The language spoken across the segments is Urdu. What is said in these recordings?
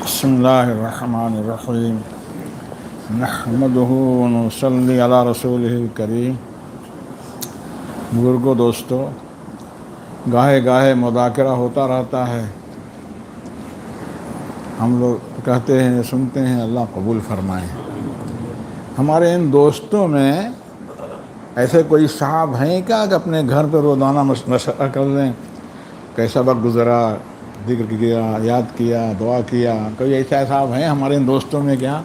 بسم اللہ الرحمن الرحیم نحمدہ ونصلی علی رسولہ الکریم۔ بزرگوں، دوستوں، گاہے گاہے مذاکرہ ہوتا رہتا ہے، ہم لوگ کہتے ہیں، سنتے ہیں، اللہ قبول فرمائے۔ ہمارے ان دوستوں میں ایسے کوئی صاحب ہیں کیا کہ اپنے گھر پہ روزانہ مشورہ کر لیں، کیسا وقت گزرا، ذکر کیا، یاد کیا، دعا کیا؟ کوئی ایسا صاحب ہیں ہمارے ان دوستوں میں کیا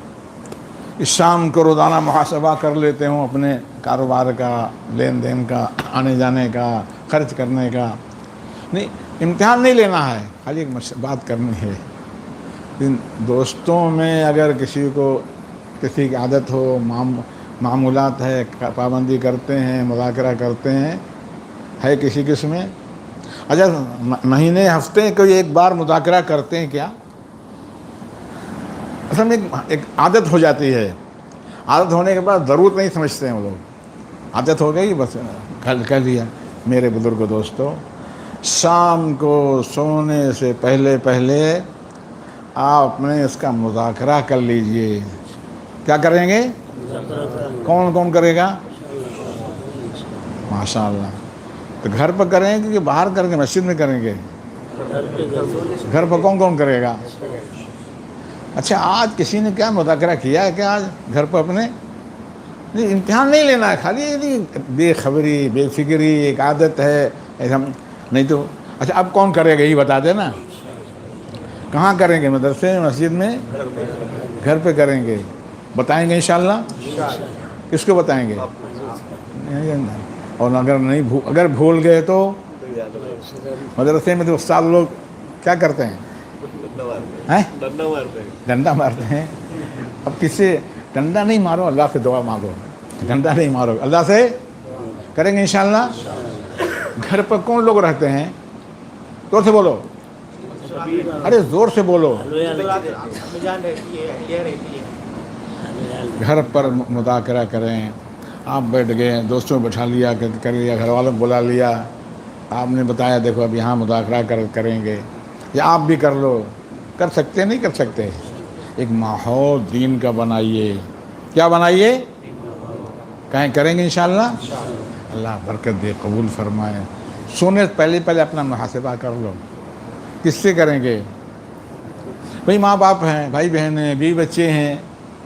اس شام کو روزانہ محاسبہ کر لیتے ہوں اپنے کاروبار کا، لین دین کا، آنے جانے کا، خرچ کرنے کا؟ نہیں، امتحان نہیں لینا ہے، خالی ایک بات کرنی ہے۔ ان دوستوں میں اگر کسی کی عادت ہو، معمولات ہے، پابندی کرتے ہیں، مذاکرہ کرتے ہیں، ہے کسی قسم میں؟ اچھا، مہینے ہفتے کوئی ایک بار مذاکرہ کرتے ہیں کیا؟ اصل میں ایک عادت ہو جاتی ہے، عادت ہونے کے بعد ضرورت نہیں سمجھتے ہیں وہ لوگ، عادت ہو گئی بس کہہ لیا۔ میرے بزرگ دوستو، شام کو سونے سے پہلے آپ اپنے اس کا مذاکرہ کر لیجئے۔ کیا کریں گے؟ کون کون کرے گا؟ ماشاء اللہ۔ تو گھر پر کریں گے کہ باہر کریں گے، مسجد میں کریں گے؟ گھر پر کون کون کرے گا؟ اچھا، آج کسی نے کیا مذاکرہ کیا ہے کیا آج گھر پر اپنے؟ نہیں، امتحان نہیں لینا ہے، خالی بے خبری، بے فکری ایک عادت ہے ایسا نہیں تو۔ اچھا، اب کون کرے گا یہ بتا دینا۔ کہاں کریں گے؟ مدرسے، مسجد میں؟ گھر پہ کریں گے، بتائیں گے انشاءاللہ؟ کس کو بتائیں گے؟ اور اگر بھول گئے تو مدرسے میں تو استاد لوگ کیا کرتے ہیں؟ ڈنڈا مارتے ہیں۔ اب کس سے؟ ڈنڈا نہیں مارو، اللہ سے دعا مانگو، ڈنڈا نہیں مارو، اللہ سے کریں گے انشاءاللہ۔ گھر پر کون لوگ رہتے ہیں؟ زور سے بولو، ارے زور سے بولو۔ گھر پر مذاکرہ کریں، آپ بیٹھ گئے، دوستوں کو بٹھا لیا، کر لیا، گھر والوں کو بلا لیا، آپ نے بتایا دیکھو اب یہاں مذاکرہ کریں گے، یا آپ بھی کر لو، کر سکتے نہیں کر سکتے؟ ایک ماحول دین کا بنائیے۔ کیا بنائیے؟ کہیں کریں گے انشاءاللہ؟ اللہ برکت دے، قبول فرمائے۔ سونے سے پہلے اپنا محاسبہ کر لو۔ کس سے کریں گے؟ بھئی ماں باپ ہیں، بھائی بہن ہیں، بیوی بچے ہیں،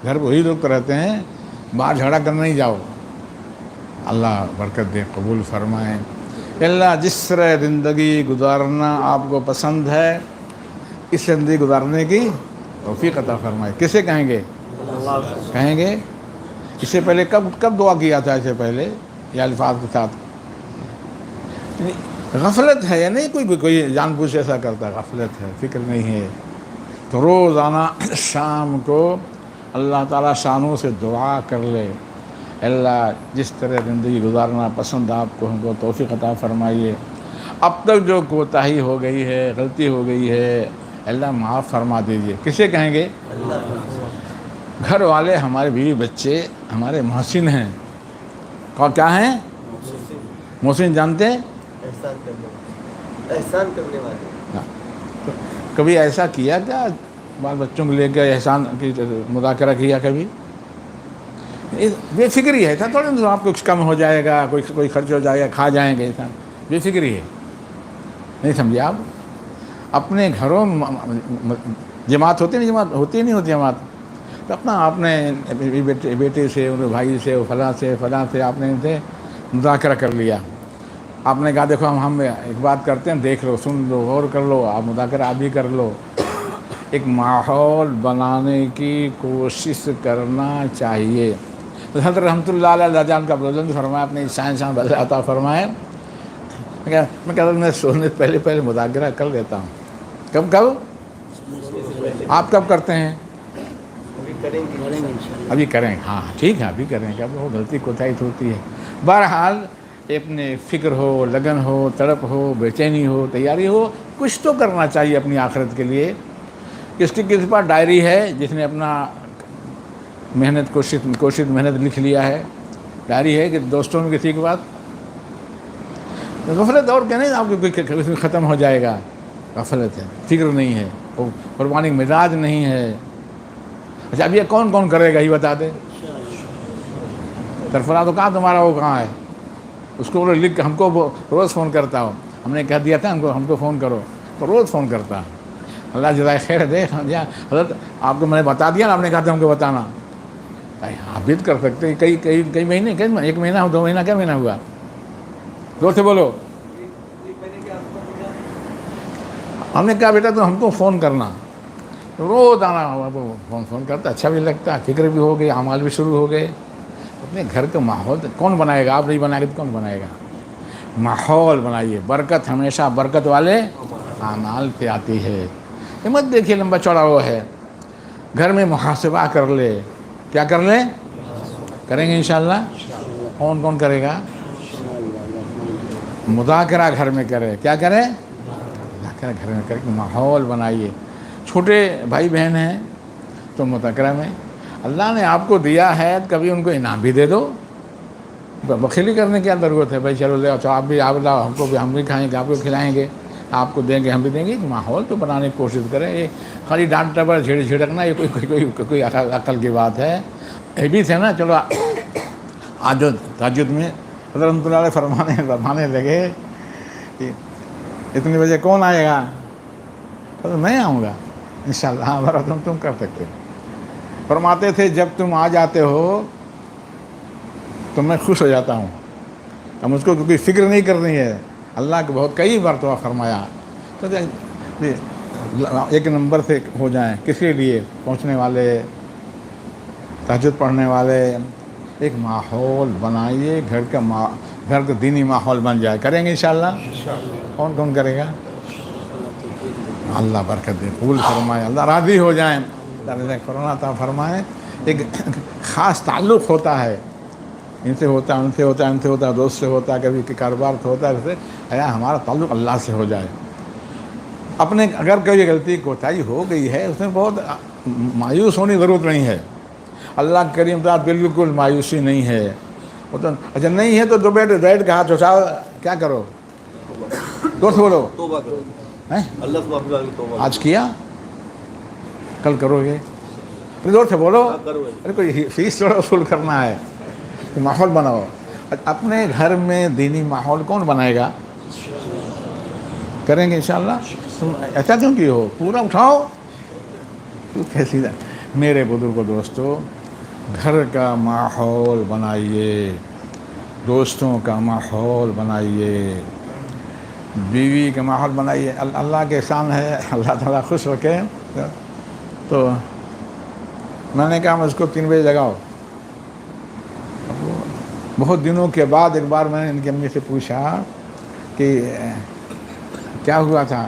گھر وہی لوگ تو رہتے ہیں، باہر جھگڑا کرنے نہیں جاؤ۔ اللہ برکت دے، قبول فرمائے۔ اللہ جس طرح زندگی گزارنا آپ کو پسند ہے، اس زندگی گزارنے کی توفیق عطا فرمائے۔ کسے کہیں گے؟ کہیں گے؟ اس سے پہلے کب دعا کیا تھا؟ اس سے پہلے یہ الفاظ کے ساتھ؟ غفلت ہے یا نہیں؟ کوئی جان بوجھ ایسا کرتا ہے؟ غفلت ہے، فکر نہیں ہے۔ تو روزانہ شام کو اللہ تعالیٰ شانوں سے دعا کر لے، اللہ جس طرح زندگی گزارنا پسند آپ کو، ہم کو توفیق عطا فرمائیے۔ اب تک جو کوتاہی ہو گئی ہے، غلطی ہو گئی ہے، اللہ معاف فرما دیجیے۔ کسے کہیں گے؟ گھر والے، ہمارے بیوی بچے ہمارے محسن ہیں۔ کیا ہیں؟ محسن جانتے ہیں؟ احسان کرنے والے۔ کبھی ایسا کیا کیا بال بچوں کو لے کے احسان کی مذاکرہ کیا کبھی؟ بے فکری ہے تھا تھوڑا، آپ کو کچھ کم ہو جائے گا، کوئی خرچ ہو جائے گا، کھا جائیں گے، بے فکری ہے، نہیں سمجھے آپ؟ اپنے گھروں جماعت ہوتی نہیں، جماعت ہوتی نہیں ہوتی جماعت، تو اپنے بیٹے سے، ان بھائی سے، فلاں سے آپ نے ان سے مذاکرہ کر لیا۔ آپ نے کہا دیکھو ہم ایک بات کرتے ہیں، دیکھ لو، سن لو، غور کر لو، آپ مذاکرہ آپ بھی کر لو۔ ایک ماحول بنانے کی کوشش کرنا چاہیے۔ حضرت رحمۃ اللہ علیہ جان کا بلند فرمایا، اپنے شان بدل عطا فرمائے۔ میں کہتا ہوں میں سونے سے پہلے مذاکرہ کر لیتا ہوں۔ کب آپ کب کرتے ہیں؟ ابھی کریں، ہاں ٹھیک ہے، ابھی کریں گے، اب وہ غلطی کوتاہی ہوتی ہے۔ بہرحال اپنے فکر ہو، لگن ہو، تڑپ ہو، بے چینی ہو، تیاری ہو، کچھ تو کرنا چاہیے اپنی آخرت کے لیے۔ کس کے پاس ڈائری ہے جس نے اپنا کوشش محنت لکھ لیا ہے؟ ڈائری ہے کہ دوستوں میں کسی کے بعد؟ غفلت اور کیا نہیں، آپ کو ختم ہو جائے گا، غفلت ہے، فکر نہیں ہے۔ وہ قربانی مزاج نہیں ہے. اچھا اب یہ کون کون کرے گا یہ بتا دے. سرفراز تو کہاں تمہارا وہ کہاں ہے, اس کو لکھ ہم کو روز فون کرتا ہو. ہم نے کہہ دیا تھا ہم کو فون کرو تو روز فون کرتا. اللہ جزائے خیر دے. حضرت آپ کو میں نے بتا دیا نا, آپ نے کہا تھا ہم کو بتانا. آپ بھی کر سکتے کئی مہینے, ایک مہینہ 2 مہینہ, کیا مہینہ ہوا, زور سے بولو. ہم نے کہا بیٹا تو ہم کو فون کرنا, روز آنا. فون کرتا, اچھا بھی لگتا, فکر بھی ہو گئی, اعمال بھی شروع ہو گئے. اپنے گھر کا ماحول کون بنائے گا, آپ نہیں بنائے گا تو کون بنائے گا. ماحول بنائیے. برکت ہمیشہ برکت والے اعمال پہ آتی ہے. مت دیکھیے لمبا چوڑا وہ ہے. گھر میں محاسبہ کر لے. کیا کر لے, کریں گے انشاءاللہ. کون کون کرے گا, مذاکرہ گھر میں کرے. کیا کرے, مذاکرہ گھر میں کرے. ماحول بنائیے. چھوٹے بھائی بہن ہیں تو مذاکرہ میں, اللہ نے آپ کو دیا ہے کبھی ان کو انعام بھی دے دو. بخیلی کرنے کی کیا ضرورت ہے بھائی, چلو لے آپ بھی, آپ لاؤ, ہم کو بھی, ہم بھی کھائیں گے, آپ کو کھلائیں گے, آپ کو دیں گے, ہم بھی دیں گے. ایک ماحول تو بنانے کی کوشش کریں. یہ خالی ڈانٹ ٹپر جھڑکنا یہ کوئی عقل کی بات ہے. یہ بھی تھے نا, چلو آج جو تہجد میں حضرت رحمۃ اللہ علیہ فرمانے لگے کہ اتنے بجے کون آئے گا, تو میں آؤں گا انشاءاللہ. ہمارا تم کر سکتے. فرماتے تھے جب تم آ جاتے ہو تو میں خوش ہو جاتا ہوں. اب مجھ کو کوئی فکر نہیں کرنی ہے. اللہ کے بہت کئی مرتبہ فرمایا تو ایک نمبر سے ہو جائیں. کس کے لیے, پہنچنے والے, تہجد پڑھنے والے. ایک ماحول بنائیے گھر کا دینی ماحول بن جائے. کریں گے انشاءاللہ. کون کون کرے گا, اللہ برکت دے, قبول فرمائے, اللہ راضی ہو جائیں. کرونا عطا فرمائے. ایک خاص تعلق ہوتا ہے, ان سے ہوتا ہے, ان سے ہوتا ہے, ان سے ہوتا ہے, دوست سے ہوتا ہے, کبھی کاروبار سے ہوتا ہے. ہمارا تعلق اللہ سے ہو جائے. اپنے اگر کوئی غلطی کوتاہی ہو گئی ہے اس میں بہت مایوس ہونے کی ضرورت نہیں ہے. اللہ کریم ذات بالکل مایوسی نہیں ہے. وہ تو اچھا نہیں ہے تو دو بیٹھ کے ہاتھ اٹھاؤ, کیا کرو, دوست بولو, آج کیا, کل کرو گے, زور سے بولو. ارے کوئی فیس تھوڑا وصول کرنا ہے. ماحول بناؤ. اپنے گھر میں دینی ماحول کون بنائے گا, کریں گے انشاءاللہ. تم ایسا کیوں کی ہو, پورا اٹھاؤ. کیسی میرے بزرگوں دوستو, گھر کا ماحول بنائیے, دوستوں کا ماحول بنائیے, بیوی کا ماحول بنائیے. اللہ کے احسان ہے, اللہ تعالیٰ خوش رکھے. تو میں نے کہا مجھ کو 3 بجے جگاؤ. بہت دنوں کے بعد ایک بار میں نے ان کی امی سے پوچھا کہ کیا ہوا تھا,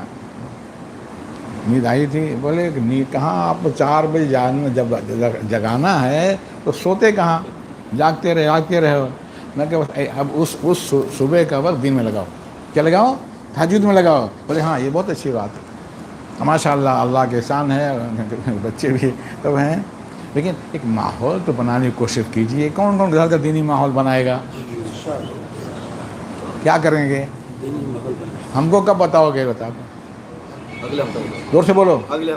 نیند آئی تھی. بولے کہ نیند کہاں, آپ کو 4 بجے جب جگانا ہے تو سوتے کہاں, جاگتے رہے. میں کہ اب اس صبح کا وقت دن میں لگاؤ. کیا لگاؤ, تہجد میں لگاؤ. بولے ہاں یہ بہت اچھی بات ہے. ماشاء اللہ, اللہ کے احسان ہے, بچے بھی سب ہیں. لیکن ایک ماحول تو بنانے کی کوشش کیجیے. کون کون گھر کا دینی ماحول بنائے گا, کیا کریں گے, ہم کو کب بتاؤ گے, بتا دو. اگلے ہفتے, زور سے بولو. اگلے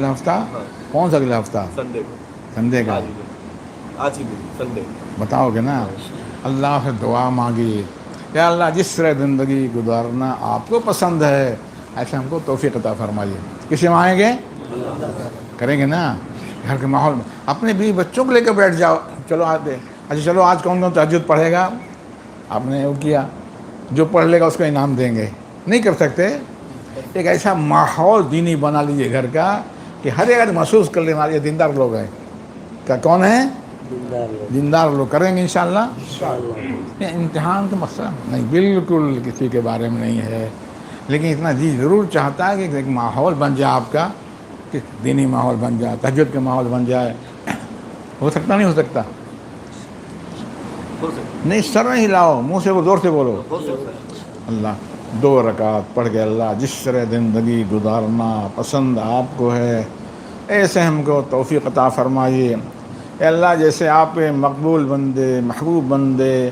ہفتہ. کون سا اگلا ہفتہ, سنڈے کا, آج ہی سنڈے بتاؤ گے نا. اللہ سے دعا مانگی, یا اللہ جس طرح زندگی گزارنا آپ کو پسند ہے ایسے ہم کو توفیق عطا فرمائیے. کسے مانگیں گے, کریں گے نا. گھر کے ماحول میں اپنے بیوی بچوں کو لے کے بیٹھ جاؤ. چلو آتے, اچھا چلو آج کون کون تہجد پڑھے گا, آپ نے وہ کیا, جو پڑھ لے گا اس کو انعام دیں گے. نہیں کر سکتے. ایک ایسا ماحول دینی بنا لیجیے گھر کا کہ ہر ایک محسوس کر لے ہمارے دیندار لوگ ہیں. کیا کون ہیں, دیندار لوگ. کریں گے انشاءاللہ. امتحان کا مسئلہ نہیں, بالکل کسی کے بارے میں نہیں ہے. لیکن اتنا جی ضرور چاہتا ہے کہ ایک ماحول بن جائے آپ کا, کہ دینی ماحول بن جائے, تہجد کا ماحول بن جائے. ہو سکتا نہیں ہو سکتا, نہیں سر نہیں لاؤ, منہ سے وہ زور سے بولو. اللہ 2 رکعت پڑھ کے, اللہ جس طرح زندگی گزارنا پسند آپ کو ہے ایسے ہم کو توفیق عطا فرمائیے. اے اللہ جیسے آپ مقبول بندے, محبوب بندے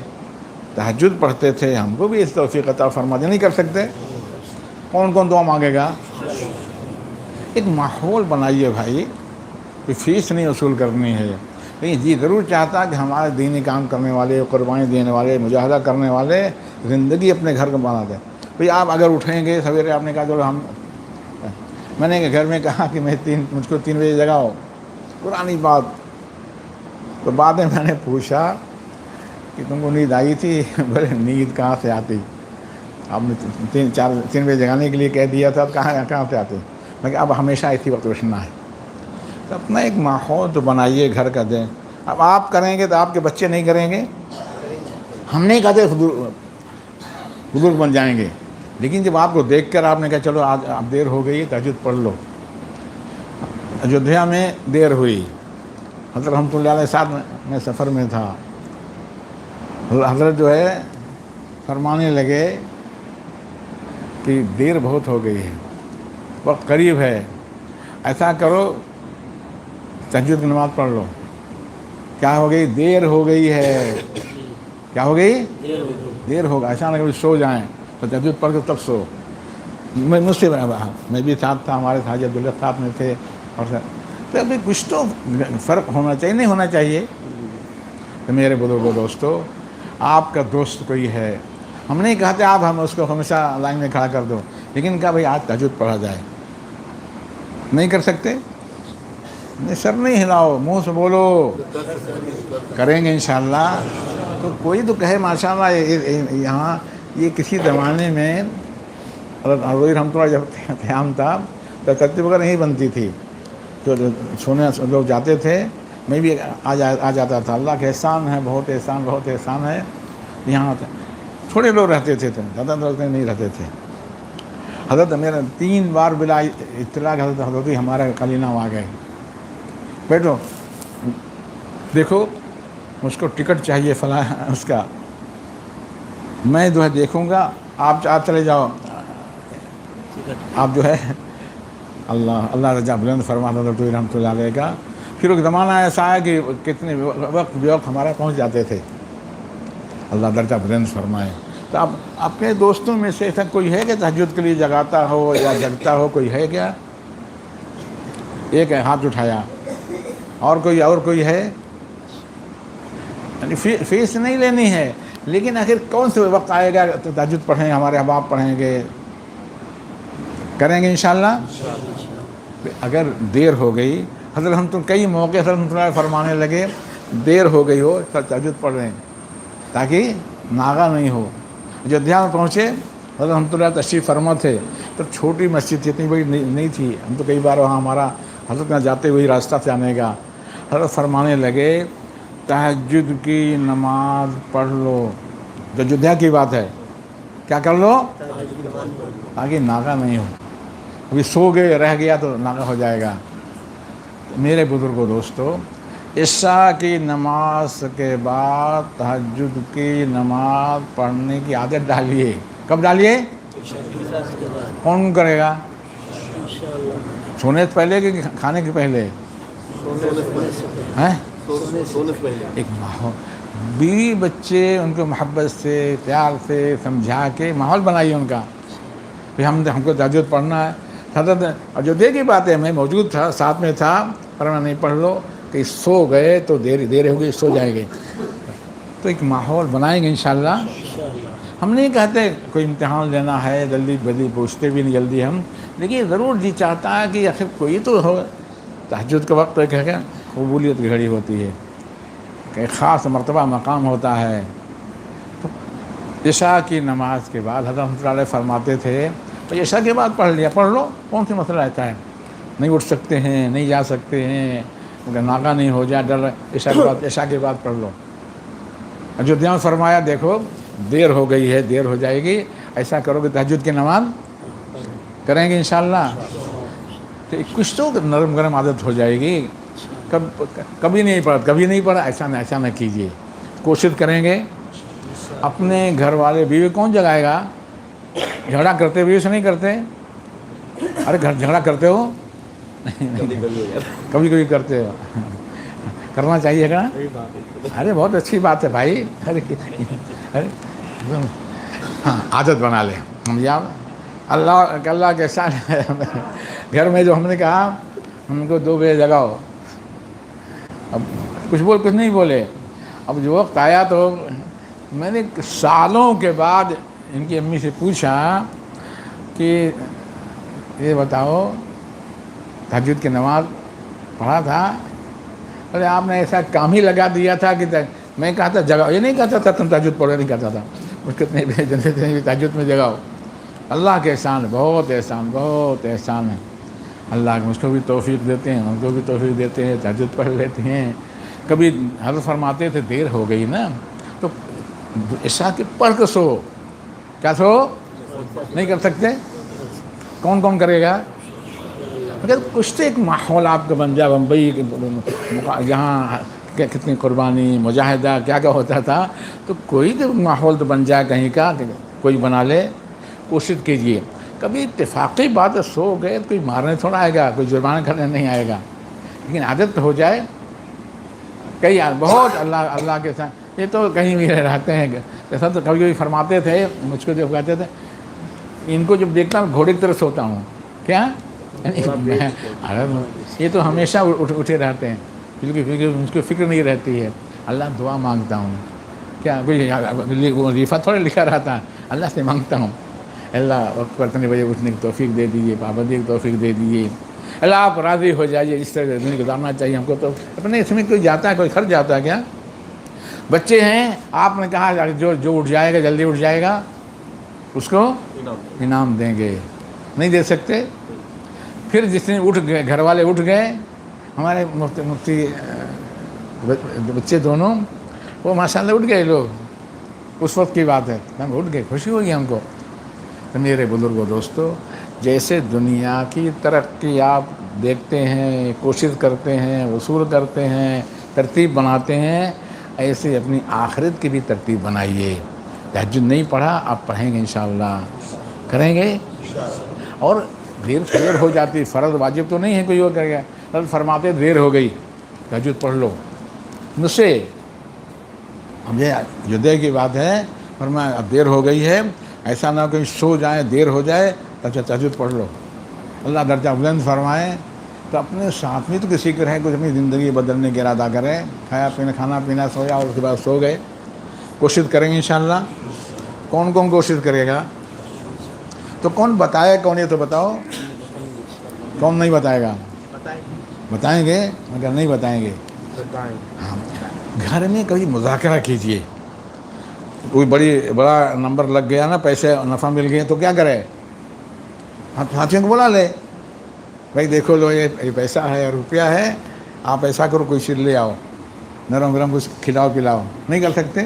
تہجد پڑھتے تھے, ہم کو بھی اس توفیق عطا فرما دے. نہیں کر سکتے, کون کون دعا مانگے گا, ایک ماحول بنائیے بھائی، کوئی فیس نہیں وصول کرنی ہے، لیکن جی ضرور چاہتا کہ ہمارے دینی کام کرنے والے، قربانی دینے والے، مجاہدہ کرنے والے زندگی اپنے گھر کو بنا دیں۔ بھئی آپ اگر اٹھیں گے سویرے، آپ نے کہا چلو میں نے گھر میں کہا کہ مجھ کو 3 بجے جگاؤ، پرانی بات، تو بعد میں نے پوچھا کہ تم کو نیند آئی تھی؟ بولے نیند کہاں سے آتی، آپ نے 3 بجے جگانے کے لیے کہہ دیا تھا، کہاں سے آتے؟ میں کہ اب ہمیشہ اسی وقت اٹھنا ہے۔ تو اپنا ایک ماحول تو بنائیے گھر کا دیں۔ اب آپ کریں گے تو آپ کے بچے نہیں کریں گے، ہم نہیں کہتے بزرگ بن جائیں گے، لیکن جب آپ کو دیکھ کر آپ نے کہا چلو آج اب دیر ہو گئی تہجد پڑھ لو۔ ایودھیا میں دیر ہوئی، حضرت رحمۃ اللہ علیہ ساتھ میں سفر میں تھا، حضرت جو ہے فرمانے لگے کہ دیر بہت ہو گئی ہے، وقت قریب ہے، ایسا کرو تہجد کی نماز پڑھ لو۔ کیا ہو گئی؟ دیر ہو گئی ہے۔ کیا ہو گئی؟ دیر ہوگا، ایسا نہ کہ سو جائیں تو تہجد پڑھ کے تب سو۔ مجھ سے میں بھی ساتھ تھا، ہمارے حاجی عبداللہ صاحب میں تھے، اور تو ابھی کچھ تو فرق ہونا چاہیے، نہیں ہونا چاہیے؟ تو میرے بزرگوں دوستو، آپ کا دوست کوئی ہے، ہم نہیں کہتے آپ ہم اس کو ہمیشہ لائن میں کھڑا کر دو، لیکن کہا بھائی آج تہجد پڑھا جائے۔ نہیں کر سکتے؟ نہیں، سر نہیں ہلاؤ، منہ سے بولو کریں گے انشاءاللہ۔ تو کوئی تو کہے ماشاءاللہ یہاں یہ کسی زمانے میں حضرت رحمۃ اللہ جب قیام تھا تو ترتیب وغیرہ نہیں بنتی تھی، تو سونے لوگ جاتے تھے، میں بھی آ جاتا تھا۔ اللہ کا احسان ہے، بہت احسان، بہت احسان ہے۔ یہاں تھوڑے لوگ رہتے تھے، زیادہ لوگ نہیں رہتے تھے۔ حضرت میرا 3 بار بلا اطلاع حضرت ہمارے کلینہ آ گئے، بیٹھو دیکھو مجھ کو ٹکٹ چاہیے فلاں اس کا، میں جو ہے دیکھوں گا، آپ چلے جاؤ، آپ جو ہے اللہ رضا بلند فرماتا حضرت رحمۃ اللہ علیہ کا۔ پھر ایک زمانہ ایسا ہے کہ کتنے وقت ہمارے پہنچ جاتے تھے، اللہ درجہ بلند فرمائے۔ تو اب اپنے دوستوں میں سے ایسا کوئی ہے کہ تہجد کے لیے جگاتا ہو یا جگتا ہو؟ کوئی ہے کیا؟ ایک ہے، ہاتھ اٹھایا۔ اور کوئی ہے؟ یعنی فیس نہیں لینی ہے، لیکن آخر کون سے وقت آئے گا تو تہجد پڑھیں، ہمارے احباب پڑھیں گے، کریں گے انشاءاللہ۔ اگر دیر ہو گئی، حضرت ہم تو کئی موقع حضرت فرمانے لگے دیر ہو گئی ہو تو تہجد پڑھ رہے ہیں تاکہ ناغہ نہیں ہو۔ ایودھیا میں پہنچے، حضرت رحمۃ اللہ تشریف فرما تھے، تو چھوٹی مسجد تھی، اتنی بڑی نہیں تھی، ہم تو کئی بار وہاں ہمارا حضرت نہ جاتے ہوئی راستہ سے آنے کا۔ حضرت فرمانے لگے تہجد کی نماز پڑھ لو، جو ایودھیا کی بات ہے، کیا کر لو تاکہ ناغہ نہیں ہو، ابھی سو گئے رہ گیا تو ناغہ ہو جائے گا۔ میرے بزرگوں دوستو، عشاء کی نماز کے بعد تہجد کی نماز پڑھنے کی عادت ڈالیے۔ کب ڈالیے؟ کون کرے گا؟ سونے سے پہلے کہ کھانے کے پہلے؟ ایک ماحول، بیوی بچے ان کو محبت سے، پیار سے سمجھا کے ماحول بنائیے ان کا، پھر ہم کو تہجد پڑھنا ہے۔ حضرت ایودھیا کی بات ہے، میں موجود تھا، ساتھ میں تھا، پر میں نہیں پڑھ لو کہ سو گئے تو دیر ہو گئی، سو جائیں گے۔ تو ایک ماحول بنائیں گے انشاءاللہ۔ ہم نہیں کہتے کوئی امتحان لینا ہے، جلدی پوچھتے بھی نہیں جلدی ہم، لیکن ضرور جی چاہتا ہے کہ آخر کوئی تو ہو، تہجد کے وقت ایک ہے قبولیت کی گھڑی ہوتی ہے، کہ خاص مرتبہ مقام ہوتا ہے۔ تو عشاء کی نماز کے بعد حضرت رحمۃ اللہ علیہ فرماتے تھے تو عشاء کے بعد پڑھ لیا، پڑھ لو، کون سی مسئلہ رہتا ہے؟ نہیں اٹھ سکتے ہیں، نہیں جا سکتے ہیں، ناغہ نہیں ہو جائے، ڈر عشاء کے بعد پڑھ لو۔ ایودھیا میں فرمایا دیکھو دیر ہو گئی ہے، دیر ہو جائے گی، ایسا کرو کہ تہجد کی نماز کریں گے انشاءاللہ۔ تو کچھ تو نرم گرم عادت ہو جائے گی۔ کبھی نہیں پڑھا ایسا نہ کیجیے، کوشش کریں گے۔ اپنے گھر والے، بیوی کون جگائے گا؟ جھگڑا کرتے بیوی سے نہیں کرتے؟ ارے جھگڑا کرتے ہو؟ کبھی کرتے ہو، کرنا چاہیے گا۔ ارے بہت اچھی بات ہے بھائی، ارے ہاں عادت بنا لیں ہم، یا اللہ کے ساتھ گھر میں جو ہم نے کہا ہم کو 2 بجے جگاؤ، اب کچھ نہیں بولے. اب جو وقت آیا تو میں نے سالوں کے بعد ان کی امی سے پوچھا کہ یہ بتاؤ تہجد کی نماز پڑھا تھا؟ ارے آپ نے ایسا کام ہی لگا دیا تھا کہ میں کہا تھا جگاؤ، یہ نہیں کہتا تھا تم تہجد پڑھو، نہیں کہتا تھا اس کتنے بھی تہجد میں جگاؤ. اللہ کے احسان، بہت احسان، بہت احسان ہے. اللہ مجھ کو بھی توفیق دیتے ہیں، ان کو بھی توفیق دیتے ہیں، تہجد پڑھ لیتے ہیں. کبھی حضرت فرماتے تھے دیر ہو گئی نا تو عشاء کے پڑھ کے سو. کیا سو نہیں کر سکتے؟ کون کرے گا؟ مگر کچھ تو ایک ماحول آپ کا بن جائے. بمبئی یہاں کتنی قربانی مجاہدہ کیا ہوتا تھا، تو کوئی تو ماحول تو بن جائے کہیں کا، کوئی بنا لے. کوشش کیجئے. کبھی اتفاقی بات سو گئے تو کوئی مارنے تھوڑا آئے گا، کوئی جرمانہ کرنے نہیں آئے گا، لیکن عادت ہو جائے. کئی بہت اللہ کے ساتھ یہ تو کہیں بھی رہتے ہیں. ایسا تو کبھی فرماتے تھے مجھ کو، جو کہتے تھے ان کو جب دیکھتا ہوں گھوڑے کی طرح سوتا ہوں. کیا یہ تو ہمیشہ اٹھے رہتے ہیں، کیونکہ ان کو فکر نہیں رہتی ہے. اللہ دعا مانگتا ہوں، کیا کوئی وظیفہ تھوڑا لکھا رہتا ہے، اللہ سے مانگتا ہوں اللہ وقت پر اتنے بجے اٹھنے کی توفیق دے دیجیے، پابندی کی توفیق دے دیجیے. اللہ آپ راضی ہو جائیے. اس طرح زندگی گزارنا چاہیے ہم کو. تو اپنے اس میں کوئی جاتا ہے، کوئی خرچ جاتا ہے کیا؟ بچے ہیں، آپ نے کہا جو اٹھ جائے گا جلدی اٹھ جائے گا اس کو انعام دیں گے. نہیں دے سکتے؟ پھر جس دن اٹھ گئے، گھر والے اٹھ گئے، ہمارے مفتی بچے دونوں وہ ماشاءاللہ اٹھ گئے لوگ. اس وقت کی بات ہے، ہم اٹھ گئے، خوشی ہوئی ہم کو. تو میرے بزرگوں دوستو، جیسے دنیا کی ترقی آپ دیکھتے ہیں، کوشش کرتے ہیں، وصول کرتے ہیں، ترتیب بناتے ہیں، ایسے اپنی آخرت کی بھی ترتیب بنائیے. تہجد نہیں پڑھا، آپ پڑھیں گے انشاءاللہ، کریں گے. اور دیر ہو جاتی، فرض واجب تو نہیں ہے کوئی اور کرے گا. حضرت فرماتے دیر ہو گئی تہجد پڑھ لو. مجھ سے اب یہ جدے کی بات ہے، فرمایا اب دیر ہو گئی ہے، ایسا نہ کہ سو جائیں، دیر ہو جائے، تب تہجد پڑھ لو. اللہ درجہ بلند فرمائے. تو اپنے ساتھ میں تو کسی کو رہے کچھ اپنی زندگی بدلنے کا ارادہ کرے، کھانا پینا سویا اور اس کے بعد سو گئے. کوشش کریں گے انشاءاللہ. کون کوشش کرے گا؟ تو کون بتائے کون؟ یہ تو بتاؤ، کون نہیں بتائے گا؟ بتائیں گے مگر نہیں بتائیں گے. ہاں، گھر میں کبھی مذاکرہ کیجئے. کوئی بڑا نمبر لگ گیا نا، پیسے نفع مل گئے تو کیا کرے؟ ساتھیوں کو بلا لے، بھائی دیکھو لو یہ پیسہ ہے، روپیہ ہے، آپ ایسا کرو کوئی چیز لے آؤ، نرم گرم کچھ کھلاؤ پلاؤ. نہیں کر سکتے؟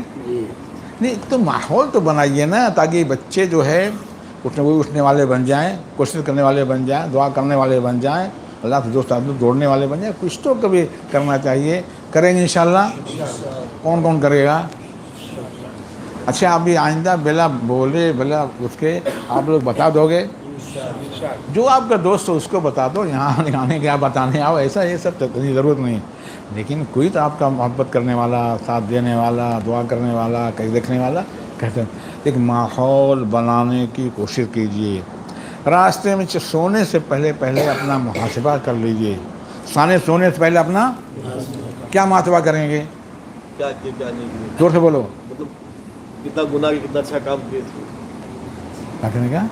نہیں، تو ماحول تو بنائیے نا، تاکہ بچے جو ہے اٹھنے والے بن جائیں، کوشش کرنے والے بن جائیں، دعا کرنے والے بن جائیں، اللہ سے دوست دوڑنے والے بن جائیں. کچھ تو کبھی کرنا چاہیے. کریں گے انشاءاللہ. کون کرے گا؟ اچھا، ابھی آئندہ بلا بولے بلا اس کے آپ لوگ بتا دو گے. جو آپ کا دوست ہو اس کو بتا دو، یہاں آنے کے آپ بتانے آؤ، ایسا یہ سب ضرورت نہیں. لیکن کوئی تو آپ کا محبت کرنے والا، ساتھ دینے والا، دعا کرنے والا، کہیں دیکھنے والا کہتے ہیں. ایک ماحول بنانے کی کوشش کیجئے. راستے میں سونے سے پہلے اپنا محاسبہ کر لیجئے. سونے سے پہلے اپنا کیا محاسبہ کریں گے؟ کیا کیا کیا نہیں کیا، زور سے بولو. مطلب کتنا گناہ کیا، کتنا اچھا کام کیا. کیا کرنے کا؟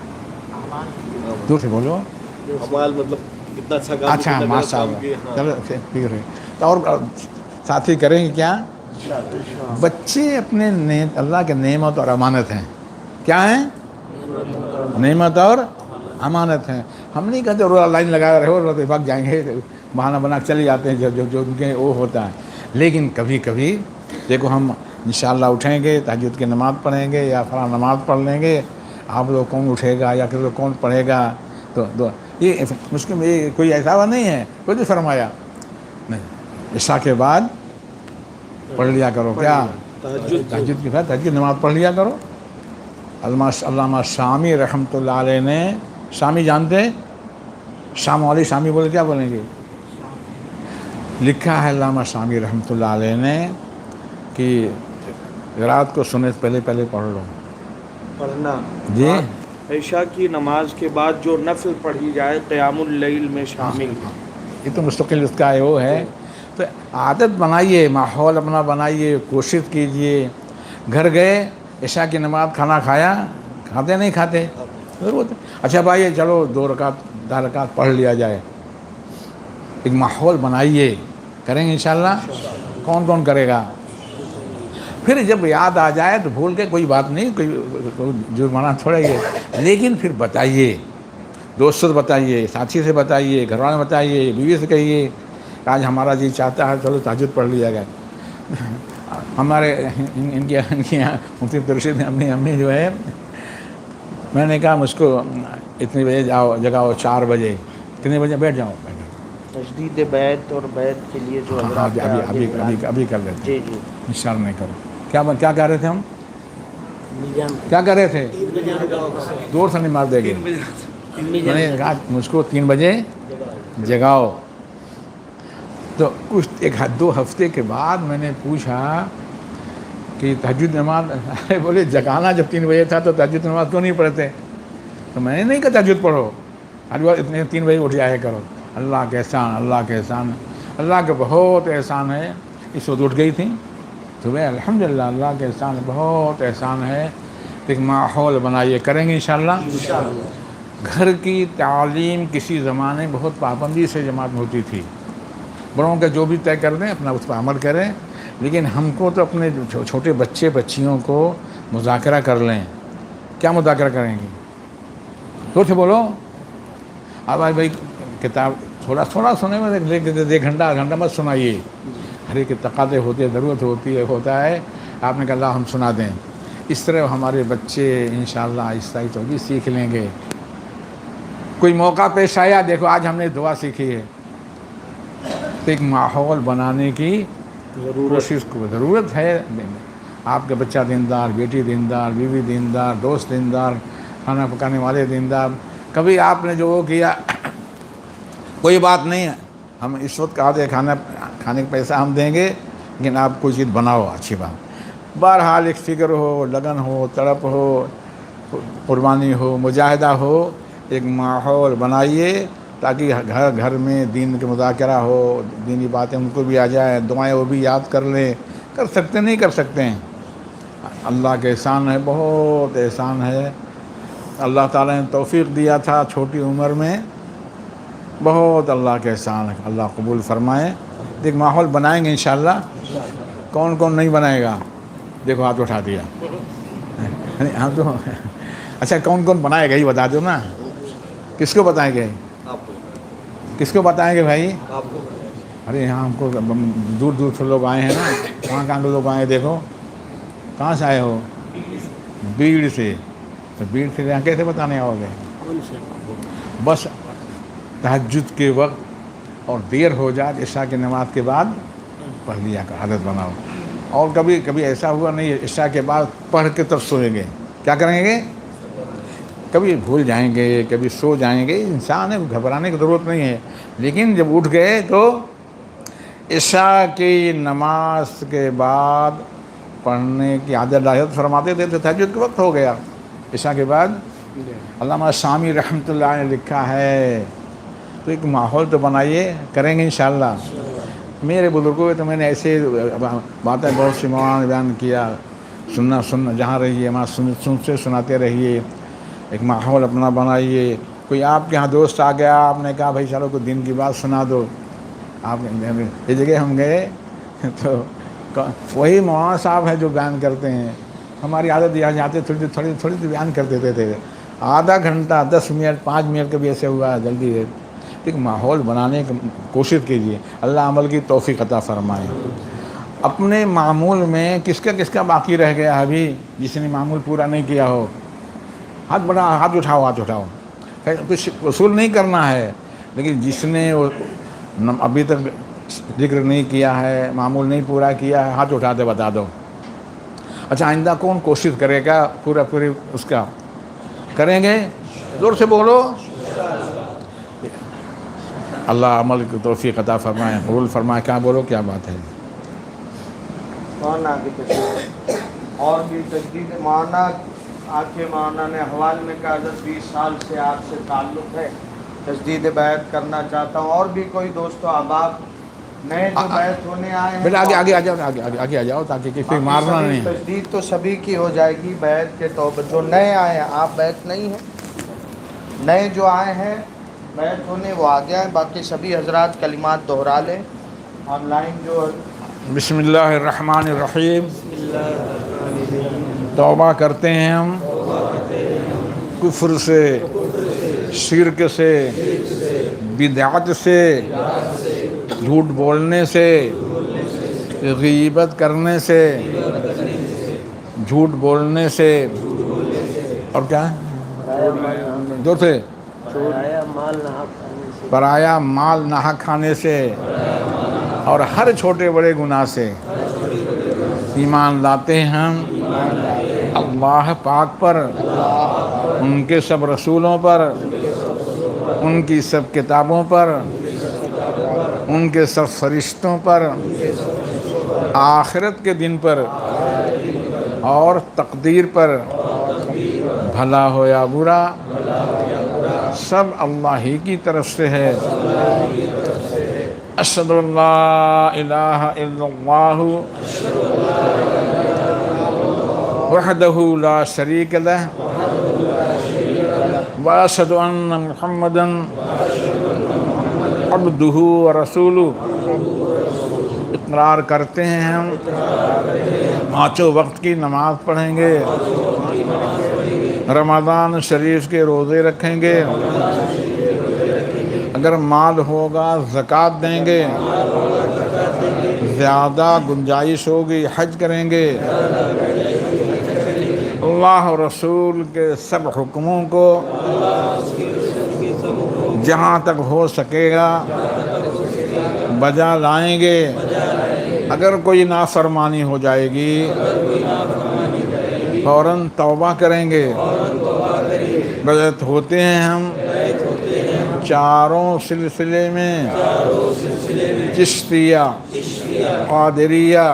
زور سے بولو. اعمال مطلب کتنا اچھا کام، اچھا، کتنا غلط ماشاء کام اللہ. کیے. ہاں. چلو ٹھیک ہے. اور ساتھی کریں گے کیا؟ بچے اپنے اللہ کے نعمت اور امانت ہیں. کیا ہیں؟ نعمت اور امانت ہیں. ہم نہیں کہتے روز لائن لگا رہے ہو بھگ جائیں گے، بہانہ بنا کے چلے جاتے ہیں جو ان کے وہ ہوتا ہے. لیکن کبھی دیکھو ہم انشاءاللہ اٹھیں گے، تہجد کی نماز پڑھیں گے یا فلاں نماز پڑھ لیں گے. آپ لوگ کون اٹھے گا یا پھر کون پڑھے گا؟ تو یہ مشکل یہ کوئی ایسا ہوا نہیں ہے کوئی بھی فرمایا نہیں. عشاء کے بعد پڑھ لیا کرو. کیا؟ تہجد کے بعد تہجد نماز پڑھ لیا کرو. علامہ شامی رحمۃ اللہ علیہ نے، شامی جانتے ہیں؟ شام والی شامی بولے کیا بولیں گے؟ لکھا ہے علامہ شامی رحمۃ اللہ علیہ نے کہ رات کو سونے سے پہلے پڑھ لو. پڑھنا جی عشاء کی نماز کے بعد جو نفل پڑھی جائے قیام اللیل میں شامل ہے. یہ تو مستقل اس کا وہ ہے. تو عادت بنائیے, ماحول اپنا بنائیے, کوشش کیجئے. گھر گئے, عشاء کی نماز, کھانا کھایا, کھاتے نہیں کھاتے ضرورت ہے. اچھا بھائی چلو 2 رکعت 10 رکعت پڑھ لیا جائے. ایک ماحول بنائیے, کریں گے انشاءاللہ. کون کون کرے گا؟ پھر جب یاد آ جائے تو بھول کے کوئی بات نہیں, کوئی جرمانہ تھوڑا ہی ہے, لیکن پھر بتائیے, دوستوں سے بتائیے, ساتھی سے بتائیے, گھر والوں سے بتائیے, بیوی سے کہیے آج ہمارا جی چاہتا ہے چلو تہجد پڑھ لیا گیا. ہمارے ان کی مفتی ترشید امی جو ہے, میں نے کہا مجھ کو اتنے بجے جگاؤ 4 بجے. کتنے بجے بیٹھ جاؤ؟ تجدید بیعت اور بیعت کے لیے جو ہاں حضرات ابھی کر لیتے جی ہیں جی. انشاءاللہ. نہیں کرو. کیا کہہ رہے تھے ہم؟ کیا کہہ رہے تھے؟ دور سے نہیں مار دے گی. میں نے کہا مجھ کو 3 بجے جگاؤ. تو کچھ 1-2 ہفتے کے بعد میں نے پوچھا کہ تہجد نماز, بولے جگانا جب 3 بجے تھا تو تہجد نماز کیوں نہیں پڑھتے؟ تو میں نے نہیں کہا تہجد پڑھو, ہر بار اتنے 3 بجے اٹھ جایا کرو. اللہ کے احسان, اللہ کے احسان, اللہ کے بہت احسان ہے. اس وقت اٹھ گئی تھی صبح, الحمدللہ اللہ کے احسان, بہت احسان ہے. ایک ماحول بنائیے, کریں گے انشاءاللہ. گھر کی تعلیم کسی زمانے بہت پابندی سے جماعت میں ہوتی تھی. بڑوں کا جو بھی طے کر دیں اپنا اس پر عمل کریں, لیکن ہم کو تو اپنے چھوٹے بچے بچیوں کو مذاکرہ کر لیں. کیا مذاکرہ کریں گے؟ تو بولو. اب بھائی کتاب تھوڑا سنے میں 1 گھنٹہ مت سنائیے. ہر ایک تقاضے ہوتے ہیں, ضرورت ہوتا ہے. آپ نے کہا اللہ ہم سنا دیں. اس طرح ہمارے بچے انشاءاللہ آہستہ آہستہ سیکھ لیں گے. کوئی موقع پیش آیا, دیکھو آج ہم نے دعا سیکھی ہے, تو ایک ماحول بنانے کی کوشش کو ضرورت ہے. آپ کا بچہ دیندار, بیٹی دیندار, بیوی دیندار, دوست دیندار, کھانا پکانے والے دیندار. کبھی آپ نے جو وہ کیا, کوئی بات نہیں ہے, ہم اس وقت کہا تھے کھانے کا پیسہ ہم دیں گے, لیکن آپ کوئی چیز بناؤ اچھی بات. بہرحال ایک فکر ہو, لگن ہو, تڑپ ہو, قربانی ہو, مجاہدہ ہو. ایک ماحول بنائیے تاکہ گھر میں دین کے مذاکرہ ہو, دینی باتیں ان کو بھی آ جائیں, دعائیں وہ بھی یاد کر لیں. کر سکتے نہیں کر سکتے ہیں, اللہ کے احسان ہے, بہت احسان ہے. اللہ تعالیٰ نے توفیق دیا تھا چھوٹی عمر میں, بہت اللہ کے احسان ہے. اللہ قبول فرمائے. ایک ماحول بنائیں گے انشاءاللہ. کون کون نہیں بنائے گا؟ دیکھو ہاتھ اٹھا دیا. ہم تو اچھا کون کون بنائے گا یہ بتا دو نا. کس کو بتائیں گے؟ کس کو بتائیں گے بھائی؟ ارے یہاں ہم کو دور دور سے لوگ آئے ہیں نا. کہاں کے لوگ آئے ہیں؟ دیکھو کہاں سے آئے ہو؟ بیڑ سے. تو بیڑ سے یہاں کیسے بتانے آؤ گے؟ بس تہجد کے وقت اور دیر ہو جائے عشاء کی نماز کے بعد پڑھ لیا کر, عادت بناؤ. اور کبھی ایسا ہوا نہیں عشاء کے بعد پڑھ کے تب سوئیں گے, کیا کریں گے؟ کبھی بھول جائیں گے, کبھی سو جائیں گے. انسان ہے, گھبرانے کی ضرورت نہیں ہے. لیکن جب اٹھ گئے تو عشاء کی نماز کے بعد پڑھنے کی عادت لاحق فرماتے تھے. تو تہجد کے وقت ہو گیا عشاء کے بعد. علامہ شامی رحمۃ اللہ نے لکھا ہے, تو ایک ماحول تو بنائیے, کریں گے انشاءاللہ. میرے بزرگوں تو میں نے ایسے باتیں بہت سی مولانا نے بیان کیا. سننا جہاں رہیے وہاں سنتے سناتے رہیے. ایک ماحول اپنا بنائیے. کوئی آپ کے یہاں دوست آ گیا, آپ نے کہا بھائی چلو کوئی دین کی بات سنا دو. آپ یہ جگہ ہم گئے تو وہی مولانا صاحب ہیں جو بیان کرتے ہیں. ہماری عادت یہاں جاتے تھوڑی بیان کر دیتے تھے. آدھا گھنٹہ 10 منٹ 5 منٹ کبھی ایسے ہوا جلدی ہے. ایک ماحول بنانے کی کوشش کیجیے. اللہ عمل کی توفیق عطا فرمائے. اپنے معمول میں کس کا باقی رہ گیا ابھی جس نے معمول پورا نہیں کیا ہو؟ ہاتھ اٹھاؤ. کچھ وصول نہیں کرنا ہے, لیکن جس نے ابھی تک ذکر نہیں کیا ہے, معمول نہیں پورا کیا ہے, ہاتھ اٹھا دے, بتا دو. اچھا آئندہ کون کوشش کرے گا پوری اس کا کریں گے؟ زور سے بولو. اللہ عمل کی توفیق عطا فرمائے, قبول فرمائے. کیا بولو, کیا بات ہے؟ اور بھی تجدید معنی آپ کے مولانا نے حوال میں کہا 10-20 سال سے آپ سے تعلق ہے، تجدید بیعت کرنا چاہتا ہوں، اور بھی کوئی دوست و احباب نئے جو بیعت ہونے آئے ہیں بیٹا آگے آ جاؤ، آگے آ جاؤ تاکہ کسی کو مارنا نہیں. تجدید تو سبھی کی ہو جائے گی بیعت کے توبہ. جو نئے آئے ہیں، آپ بیعت نہیں ہیں، نئے جو آئے ہیں بیعت ہونے وہ آ گیا ہے. باقی سبھی حضرات کلمات دہرا لیں. آن لائن جو بسم اللہ الرحمن الرحیم. توبہ کرتے ہیں ہم کفر سے، شرک سے، بدعت سے، جھوٹ بولنے سے، غیبت کرنے سے، جھوٹ بولنے سے، اور کیا جو تھے پرایا مال ناحق کھانے سے، اور ہر چھوٹے بڑے گناہ سے. ایمان لاتے ہیں ہم اللہ پاک پر، ان کے سب رسولوں پر، ان کی سب کتابوں پر، ان کے سب فرشتوں پر، آخرت کے دن پر، اور تقدیر پر، بھلا ہو یا برا سب اللہ ہی کی طرف سے ہے. اشہد ان لا الہ الا اللہ وحدہ لا شریک لہ واشہد ان محمدا عبدہ ورسولہ. اقرار کرتے ہیں ہم پانچوں وقت کی نماز پڑھیں گے، رمضان شریف کے روزے رکھیں گے، اگر مال ہوگا زکوٰۃ دیں گے، زیادہ گنجائش ہوگی حج کریں گے، اللہ اور رسول کے سب حکموں کو جہاں تک ہو سکے گا بجا لائیں گے. اگر کوئی نافرمانی ہو جائے گی فوراً توبہ کریں گے. بیعت ہوتے ہیں ہم چاروں سلسلے میں، چشتیہ، قادریہ،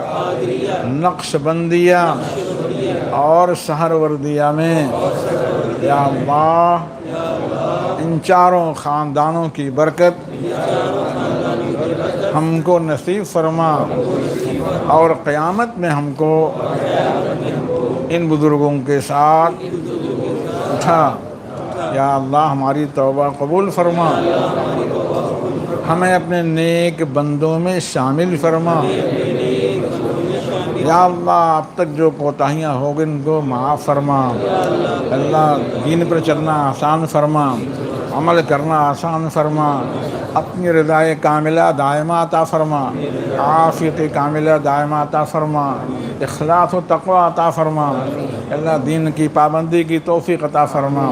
نقش بندیہ اور سہروردیہ میں. یا اللہ ان چاروں خاندانوں کی برکت ہم کو نصیب فرما، اور قیامت میں ہم کو ان بزرگوں کے ساتھ اٹھا. یا اللہ ہماری توبہ قبول فرما، ہمیں اپنے نیک بندوں میں شامل فرما. یا اللہ اب تک جو کوتاہیاں ہو گئی ان کو معاف فرما. اللہ دین پر چلنا آسان فرما، عمل کرنا آسان فرما، اپنی رضائے کاملہ دائمہ عطا فرما، عافیت کاملہ دائمہ عطا فرما، اخلاص و تقوی عطا فرما. اللہ دین کی پابندی کی توفیق عطا فرما.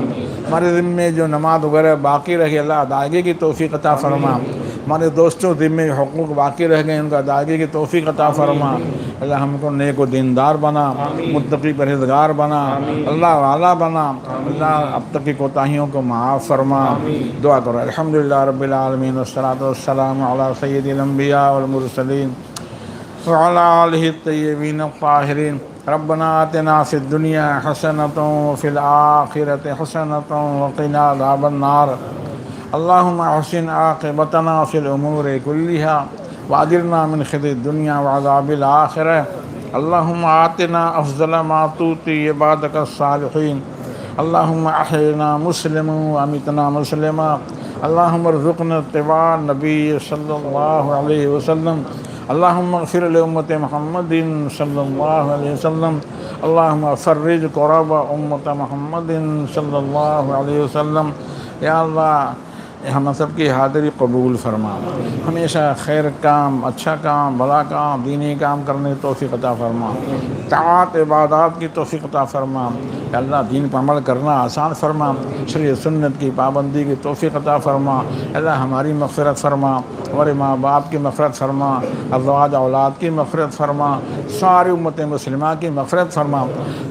ہمارے ذمے جو نماز وغیرہ باقی رہی اللہ ادائیگی کی توفیق عطا فرما. ہمارے دوستوں ذمے حقوق باقی رہ گئے ان کا ادائیگی کی توفیق عطا فرما. اللہ ہم کو نیک و دیندار بنا، متقی پرہیزگار بنا، اللہ والا بنا. اللہ اب تک کی کوتاہیوں کو معاف فرما. دعا کرو. الحمدللہ رب العالمین والصلاۃ والسلام علی سید الانبیاء والمرسلین وعلی آلہ الطیبین الطاہرین. ربنا آتنا فی الدنیا حسنۃ وفی الآخرۃ حسنۃ وقنا عذاب النار. اللہم احسن عاقبتنا فی الامور کلہا واجرنا من خزي الدنيا وعذاب الآخرة. اللهم آتنا أفضل ما تعطي عبادك الصالحين. اللهم أحينا مسلما وأمتنا مسلما. اللهم ارزقنا اتباع النبي صلى الله عليه وسلم. اللهم اغفر لأمة محمد صلى الله عليه وسلم. اللهم فرج كرب أمة محمد صلى الله عليه وسلم. یا اللہ ہم سب کی حاضری قبول فرما. ہمیشہ خیر کام، اچھا کام، بھلا کام، دینی کام کرنے کی توفیق عطا فرما. طاعت عبادات کی توفیق عطا فرما. یا اللہ دین پر عمل کرنا آسان فرما. شریعت سنت کی پابندی کی توفیق عطا فرما. اللہ ہماری مغفرت فرما، ہمارے ماں باپ کی مغفرت فرما، ازواج اولاد کی مغفرت فرما، ساری امت مسلمہ کی مغفرت فرما.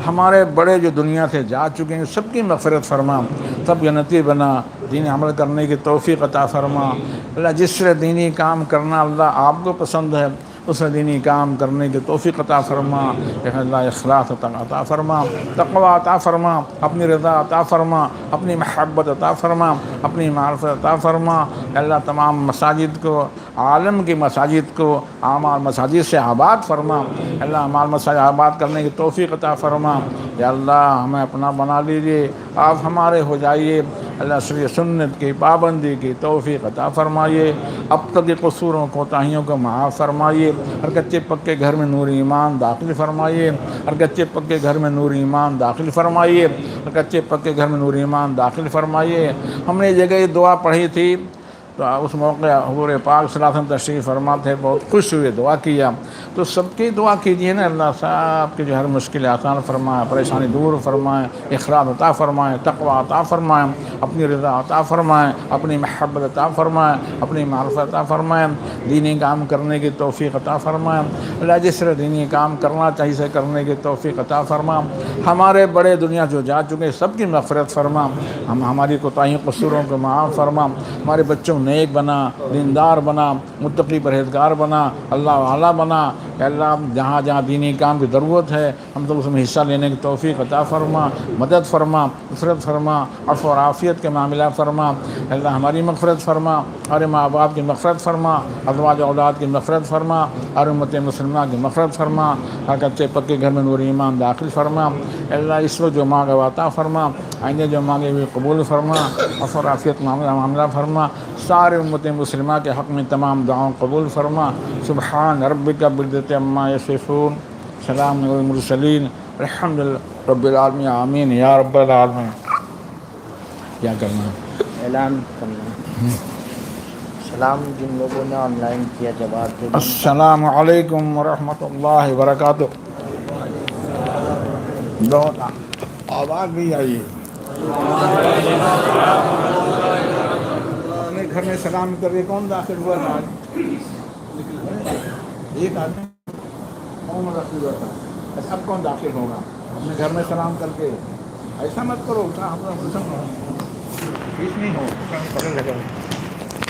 ہمارے بڑے جو دنیا سے جا چکے ہیں سب کی مغفرت فرما. سب جنتی بنا، دین عمل کرنے کی توفیق عطا فرما. اللہ جس سے دینی کام کرنا اللہ آپ کو پسند ہے اس دینی کام کرنے کی توفیق عطا فرما، اے اللہ اخلاص عطا فرما، تقوی عطا فرما، اپنی رضا عطا فرما، اپنی محبت عطا فرما، اپنی معرفت عطا فرما۔ اے اللہ تمام مساجد کو، عالم کی مساجد کو اعمال مساجد سے آباد فرما۔ اے اللہ اعمال مساجد آباد کرنے کی توفیق عطا فرما۔ یا اللہ ہمیں اپنا بنا لیجیے، آپ ہمارے ہو جائیے۔ اللہ شریع سنت کی پابندی کی توفیق عطا فرمائیے، اب تک کے قصوروں کوتاہیوں کو معاف فرمائیے، ہر کچے پکے گھر میں نور ایمان داخل فرمائیے، ہر کچے پکے گھر میں نور ایمان داخل فرمائیے، ہر کچے پکے گھر میں نور ایمان داخل فرمائیے۔ ہم نے یہ جگہ دعا پڑھی تھی تو اس موقع حضور پاک صلی اللہ علیہ وسلم تشریف فرما تھے، بہت خوش ہوئے، دعا کیا۔ تو سب کی دعا کیجیے نا، اللہ صاحب کی جو ہر مشکل آسان فرمائے، پریشانی دور فرمائے، اخلاص عطا فرمائے، تقوی عطا فرمائے، اپنی رضا عطا فرمائے، اپنی محبت عطا فرمائے، اپنی معرفت عطا فرمائے، دینی کام کرنے کی توفیق عطا فرمائے۔ اللہ جس طرح دینی کام کرنا چاہیے سے کرنے کی توفیق عطا فرما۔ ہمارے بڑے دنیا جو جا چکے سب کی مغفرت فرما، ہماری کوتاہیوں قصوروں کو معاف فرما، ہمارے بچوں نیک بنا، دیندار بنا، متقی پرہیزگار بنا، اللہ والا بنا۔ کہ اللہ جہاں جہاں دینی کام کی ضرورت ہے ہم تو اس میں حصہ لینے کی توفیق عطا فرما، مدد فرما، نصرت فرما، عفو اور عافیت کے معاملہ فرما۔ اللہ ہماری مغفرت فرما، ہمارے ماں باپ کی مغفرت فرما، ازواج اولاد کی مغفرت فرما، ہر امت مسلمہ کی مغفرت فرما، ہر کچے پکے گھر میں نور ایمان داخل فرما۔ اللہ اس وقت جو مانگا عطا فرما، آئندہ جو مانگے ہوئے قبول فرما، عفو اور عافیت معاملہ فرما، سارے امت مسلمہ کے حق میں تمام دعاؤں قبول فرما۔ سبحان ربک رب العزۃ عما یصفون، سلام علی المرسلین، الحمد للہ رب العالمین، آمین یا رب العالمین۔ کیا کرنا ہے؟ اعلان کرنا۔ سلام جن لوگوں نے آن لائن کیا جواب دے دیں۔ السلام علیکم ورحمۃ اللہ وبرکاتہ۔ بہت آواز بھی آئی۔ اپنے گھر میں سلام کر کے کون داخل ہوا تھا آج؟ ایک آدمی محمد رسول اللہ تھا، اب کون داخل ہوگا؟ اپنے گھر میں سلام کر کے ایسا مت کرو، بیچ نہیں ہو، پکڑ لگا۔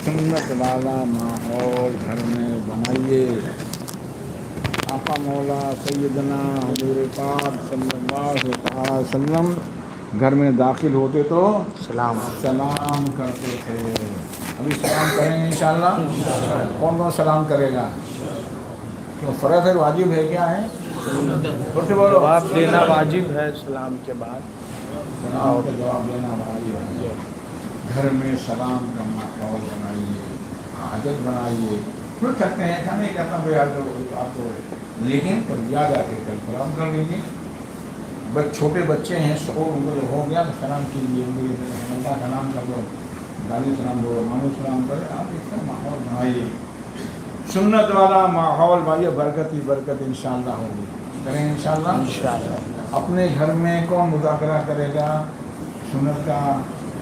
سنت والا ماحول گھر میں بنائیے۔ آقا مولا سیدنا حضور پاک صلی اللہ علیہ وسلم گھر میں داخل ہوتے تو سلام کرتے تھے۔ ابھی سلام کریں گے انشاءاللہ۔ کون کون سلام کرے گا؟ کیوں فرض ہے، واجب ہے، کیا ہے؟ بولو، جواب دینا واجب ہے سلام کے بعد۔ سلام کا جواب دینا واجب ہے۔ گھر میں سلام کا ماحول بنائیے، عادت بنائیے۔ پھر کرتے ہیں، ایسا نہیں کرتا بھائی آپ کو، لیکن یاد آ کے کل سلام کر لیجیے۔ بس چھوٹے بچے ہیں، شعور ان کو ہو گیا تو سلام کیجیے، اللہ کا نام کر دو، دادی سلام دو، مامو سلام کرے۔ آپ اس کا ماحول بنائیے، سنت والا ماحول بنائیے، برکت ہی برکت انشاءاللہ ہوگی۔ کریں انشاءاللہ۔ انشاءاللہ اپنے گھر میں کون مذاکرہ کرے گا سنت کا؟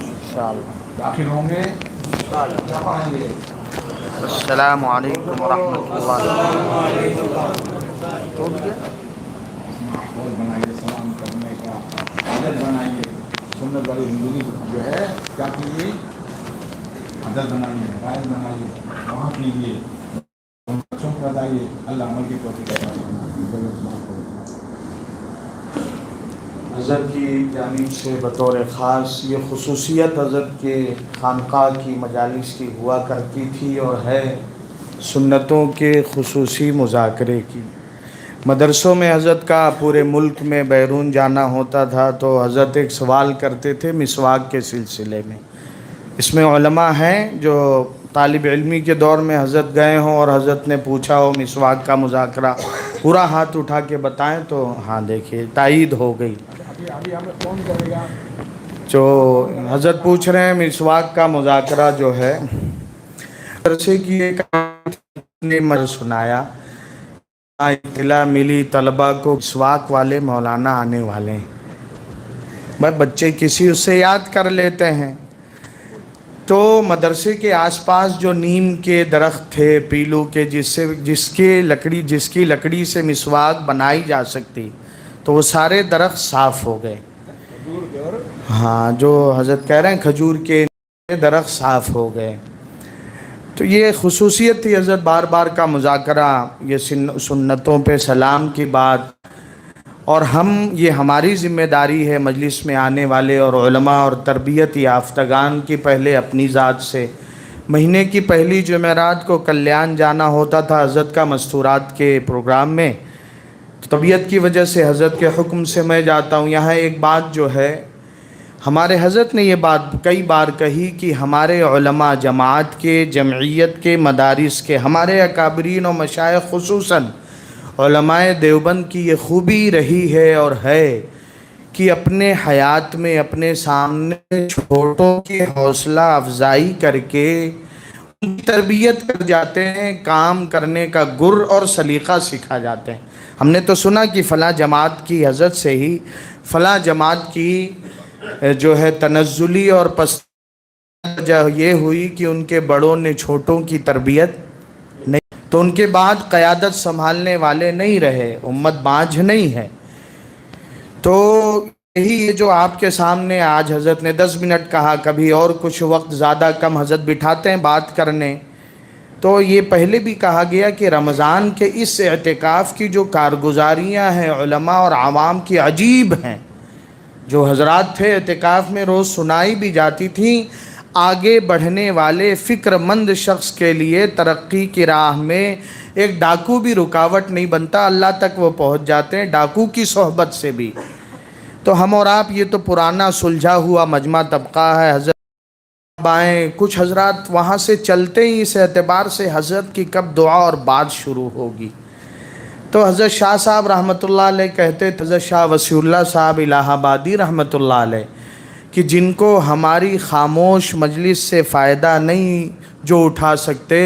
انشاءاللہ داخل ہوں گے، کیا پڑھیں گے؟ السلام علیکم ورحمۃ اللہ۔ ماحول بنائیے سلام کرنے کا، عادت بنائیے۔ سنت والی زندگی جو ہے کیا کیجیے، عادت بنائیے، رائج بنائیے، وہاں کیجیے، بچوں کو بتائیے۔ اللہ عمل کی توفیق عطا فرمائے۔ حضرت کی جانب سے بطور خاص یہ خصوصیت حضرت کے خانقاہ کی مجالس کی ہوا کرتی تھی اور ہے سنتوں کے خصوصی مذاکرے کی۔ مدرسوں میں حضرت کا پورے ملک میں بیرون جانا ہوتا تھا تو حضرت ایک سوال کرتے تھے مسواک کے سلسلے میں۔ اس میں علماء ہیں جو طالب علمی کے دور میں حضرت گئے ہوں اور حضرت نے پوچھا ہو مسواک کا مذاکرہ، پورا ہاتھ اٹھا کے بتائیں تو ہاں دیکھیے تائید ہو گئی۔ ابھی ہمیں کون کرے گا؟ جو حضرت پوچھ رہے ہیں مسواک کا مذاکرہ جو ہے، مدرسے کی ایک نے مجھے سنایا، اطلاع ملی طلبہ کو مسواک والے مولانا آنے والے ہیں، بس بچے کسی اس سے یاد کر لیتے ہیں۔ تو مدرسے کے آس پاس جو نیم کے درخت تھے، پیلو کے، جس کی لکڑی سے مسواک بنائی جا سکتی، تو وہ سارے درخت صاف ہو گئے۔ ہاں، جو حضرت کہہ رہے ہیں کھجور کے درخت صاف ہو گئے۔ تو یہ خصوصیت تھی حضرت بار بار کا مذاکرہ، یہ سنتوں پہ سلام کی بات، اور یہ ہماری ذمہ داری ہے مجلس میں آنے والے اور علماء اور تربیت یافتگان کی پہلے اپنی ذات سے۔ مہینے کی پہلی جمعرات کو کلیان جانا ہوتا تھا حضرت کا مستورات کے پروگرام میں، طبیعت کی وجہ سے حضرت کے حکم سے میں جاتا ہوں۔ یہاں ایک بات جو ہے، ہمارے حضرت نے یہ بات کئی بار کہی کہ ہمارے علماء جماعت کے، جمعیت کے، مدارس کے، ہمارے اکابرین و مشائخ خصوصاً علماء دیوبند کی یہ خوبی رہی ہے اور ہے کہ اپنے حیات میں اپنے سامنے چھوٹوں کی حوصلہ افزائی کر کے ان کی تربیت کر جاتے ہیں، کام کرنے کا گر اور سلیقہ سکھا جاتے ہیں۔ ہم نے تو سنا کہ فلاں جماعت کی حضرت سے ہی فلاں جماعت کی جو ہے تنزلی اور یہ ہوئی کہ ان کے بڑوں نے چھوٹوں کی تربیت نہیں، تو ان کے بعد قیادت سنبھالنے والے نہیں رہے، امت بانجھ نہیں ہے۔ تو یہی یہ جو آپ کے سامنے آج حضرت نے 10 منٹ کہا، کبھی اور کچھ وقت زیادہ کم حضرت بٹھاتے ہیں بات کرنے، تو یہ پہلے بھی کہا گیا کہ رمضان کے اس اعتکاف کی جو کارگزاریاں ہیں علماء اور عوام کی عجیب ہیں۔ جو حضرات تھے اعتکاف میں روز سنائی بھی جاتی تھیں، آگے بڑھنے والے فکر مند شخص کے لیے ترقی کی راہ میں ایک ڈاکو بھی رکاوٹ نہیں بنتا، اللہ تک وہ پہنچ جاتے ہیں ڈاکو کی صحبت سے بھی۔ تو ہم اور آپ یہ تو پرانا سلجھا ہوا مجمع طبقہ ہے، حضرت بائیں کچھ حضرات وہاں سے چلتے ہی اس اعتبار سے حضرت کی کب دعا اور بات شروع ہوگی۔ تو حضرت شاہ صاحب رحمۃ اللہ علیہ کہتے تھے، حضرت شاہ وسیع اللہ صاحب الہ آبادی رحمۃ اللہ علیہ، کہ جن کو ہماری خاموش مجلس سے فائدہ نہیں جو اٹھا سکتے،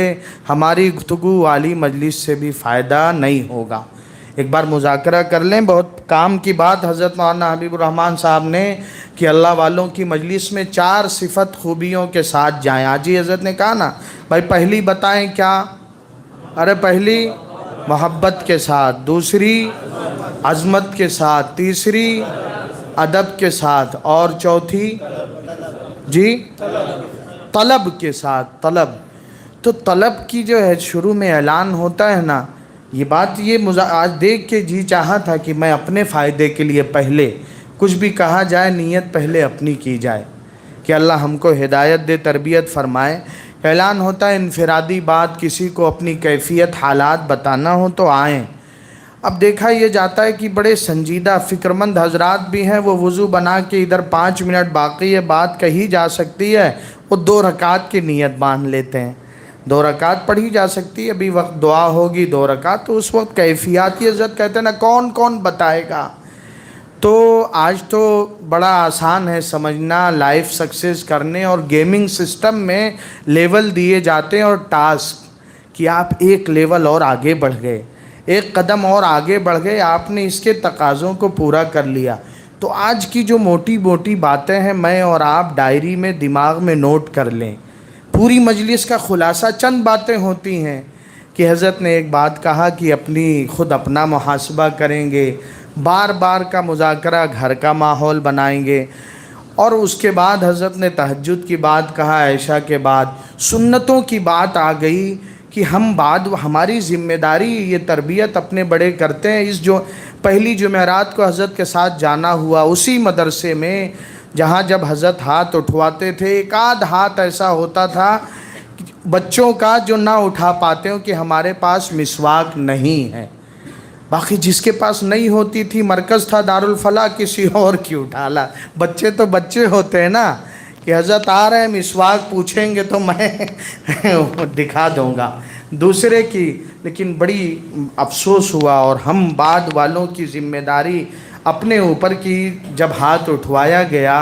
ہماری گفتگو والی مجلس سے بھی فائدہ نہیں ہوگا۔ ایک بار مذاکرہ کر لیں، بہت کام کی بات حضرت مولانا حبیب الرحمن صاحب نے کہ اللہ والوں کی مجلس میں 4 صفت خوبیوں کے ساتھ جائیں۔ آج ہی حضرت نے کہا نا بھائی پہلی بتائیں کیا؟ ارے پہلی محبت کے ساتھ، دوسری عظمت کے ساتھ، تیسری ادب کے ساتھ، اور چوتھی جی طلب کے ساتھ۔ طلب تو طلب کی جو ہے شروع میں اعلان ہوتا ہے نا، یہ بات یہ آج دیکھ کے جی چاہا تھا کہ میں اپنے فائدے کے لیے پہلے کچھ بھی کہا جائے نیت پہلے اپنی کی جائے کہ اللہ ہم کو ہدایت دے، تربیت فرمائے۔ اعلان ہوتا ہے انفرادی بات، کسی کو اپنی کیفیت حالات بتانا ہو تو آئیں۔ اب دیکھا یہ جاتا ہے کہ بڑے سنجیدہ فکرمند حضرات بھی ہیں، وہ وضو بنا کے ادھر 5 منٹ باقی ہے بات کہی جا سکتی ہے، وہ 2 رکعت کی نیت باندھ لیتے ہیں، 2 رکعت پڑھی جا سکتی ہے، ابھی وقت دعا ہوگی 2 رکعت، تو اس وقت کیفیاتی حضرت کہتے ہیں نا کون کون بتائے گا۔ تو آج تو بڑا آسان ہے سمجھنا، لائف سکسیس کرنے اور گیمنگ سسٹم میں لیول دیے جاتے ہیں اور ٹاسک کہ آپ ایک لیول اور آگے بڑھ گئے، ایک قدم اور آگے بڑھ گئے، آپ نے اس کے تقاضوں کو پورا کر لیا۔ تو آج کی جو موٹی موٹی باتیں ہیں میں اور آپ ڈائری میں دماغ میں نوٹ کر لیں، پوری مجلس کا خلاصہ چند باتیں ہوتی ہیں کہ حضرت نے ایک بات کہا کہ خود اپنا محاسبہ کریں گے، بار بار کا مذاکرہ گھر کا ماحول بنائیں گے، اور اس کے بعد حضرت نے تہجد کی بات کہا، عشاء کے بعد سنتوں کی بات آ گئی کہ ہماری ذمہ داری یہ تربیت اپنے بڑے کرتے ہیں۔ اس جو پہلی جمعرات کو حضرت کے ساتھ جانا ہوا اسی مدرسے میں جہاں جب حضرت ہاتھ اٹھواتے تھے، ایک آدھ ہاتھ ایسا ہوتا تھا بچوں کا جو نہ اٹھا پاتے ہوں کہ ہمارے پاس مسواک نہیں ہے، باقی جس کے پاس نہیں ہوتی تھی، مرکز تھا دارالفلاح، کسی اور کی اٹھا لا، بچے تو بچے ہوتے ہیں نا کہ حضرت آ رہے ہیں مسواک پوچھیں گے تو میں دکھا دوں گا دوسرے کی۔ لیکن بڑی افسوس ہوا، اور ہم بعد والوں کی ذمہ داری اپنے اوپر کی، جب ہاتھ اٹھوایا گیا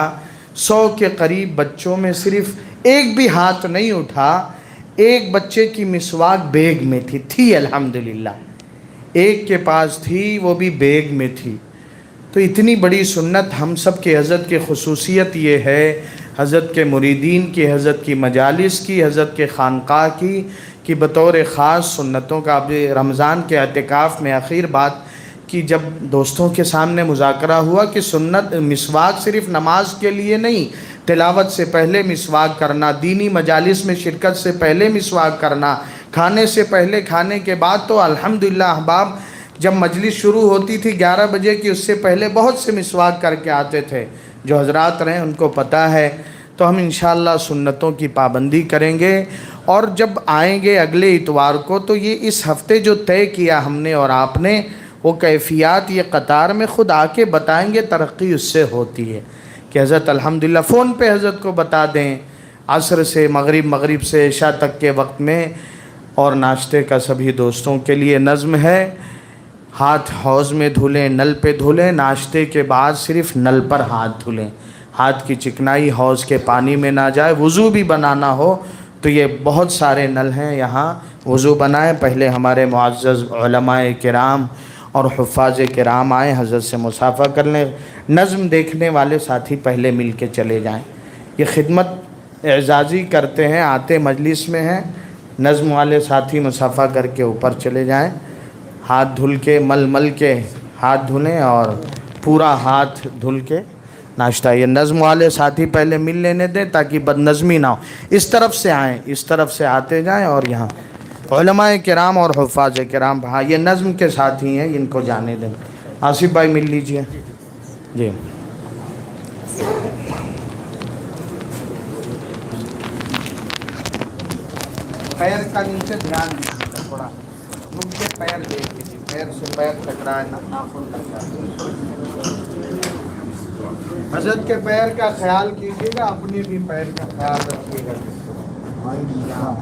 100 کے قریب بچوں میں صرف ایک بھی ہاتھ نہیں اٹھا، ایک بچے کی مسواک بیگ میں تھی الحمدللہ، ایک کے پاس تھی وہ بھی بیگ میں تھی۔ تو اتنی بڑی سنت ہم سب کے حضرت کی خصوصیت یہ ہے، حضرت کے مریدین کی، حضرت کی مجالس کی، حضرت کے خانقاہ کی، کہ بطور خاص سنتوں کا اب رمضان کے اعتکاف میں اخیر بات کہ جب دوستوں کے سامنے مذاکرہ ہوا کہ سنت مسواک صرف نماز کے لیے نہیں، تلاوت سے پہلے مسواک کرنا، دینی مجالس میں شرکت سے پہلے مسواک کرنا، کھانے سے پہلے، کھانے کے بعد تو الحمدللہ احباب جب مجلس شروع ہوتی تھی 11 بجے کی، اس سے پہلے بہت سے مسواک کر کے آتے تھے، جو حضرات رہیں ان کو پتہ ہے۔ تو ہم انشاءاللہ سنتوں کی پابندی کریں گے، اور جب آئیں گے اگلے اتوار کو تو یہ اس ہفتے جو طے کیا ہم نے اور آپ نے، وہ کیفیات یہ قطار میں خود آ کے بتائیں گے، ترقی اس سے ہوتی ہے کہ حضرت الحمدللہ فون پہ حضرت کو بتا دیں، عصر سے مغرب، مغرب سے عشاء تک کے وقت میں۔ اور ناشتے کا سبھی دوستوں کے لیے نظم ہے، ہاتھ حوض میں دھلیں، نل پہ دھلیں، ناشتے کے بعد صرف نل پر ہاتھ دھلیں، ہاتھ کی چکنائی حوض کے پانی میں نہ جائے۔ وضو بھی بنانا ہو تو یہ بہت سارے نل ہیں یہاں، وضو بنائیں۔ پہلے ہمارے معزز علماء کرام اور حفاظ کرام آئیں، حضرت سے مصافحہ کر لیں۔ نظم دیکھنے والے ساتھی پہلے مل کے چلے جائیں، یہ خدمت اعزازی کرتے ہیں، آتے مجلس میں ہیں، نظم والے ساتھی مصافحہ کر کے اوپر چلے جائیں، ہاتھ دھل کے مل مل کے ہاتھ دھلیں اور پورا ہاتھ دھل کے ناشتہ۔ یہ نظم والے ساتھی پہلے مل لینے دیں تاکہ بد نظمی نہ ہو، اس طرف سے آئیں، اس طرف سے آتے جائیں۔ اور یہاں علماء کرام اور حفاظ کرام، ہاں یہ نظم کے ساتھی ہیں، ان کو جانے دیں۔ آصف بھائی مل لیجئے جی۔ پیر کا نیچے دھیان دیجیے، تھوڑا نک کے پیر دیکھ لیجیے، پیر سے پیر ٹکرائے نہ، ناخن ٹکرائے۔ حضرت کے پیر کا خیال کیجیے گا، اپنے بھی پیر کا خیال رکھیے گا۔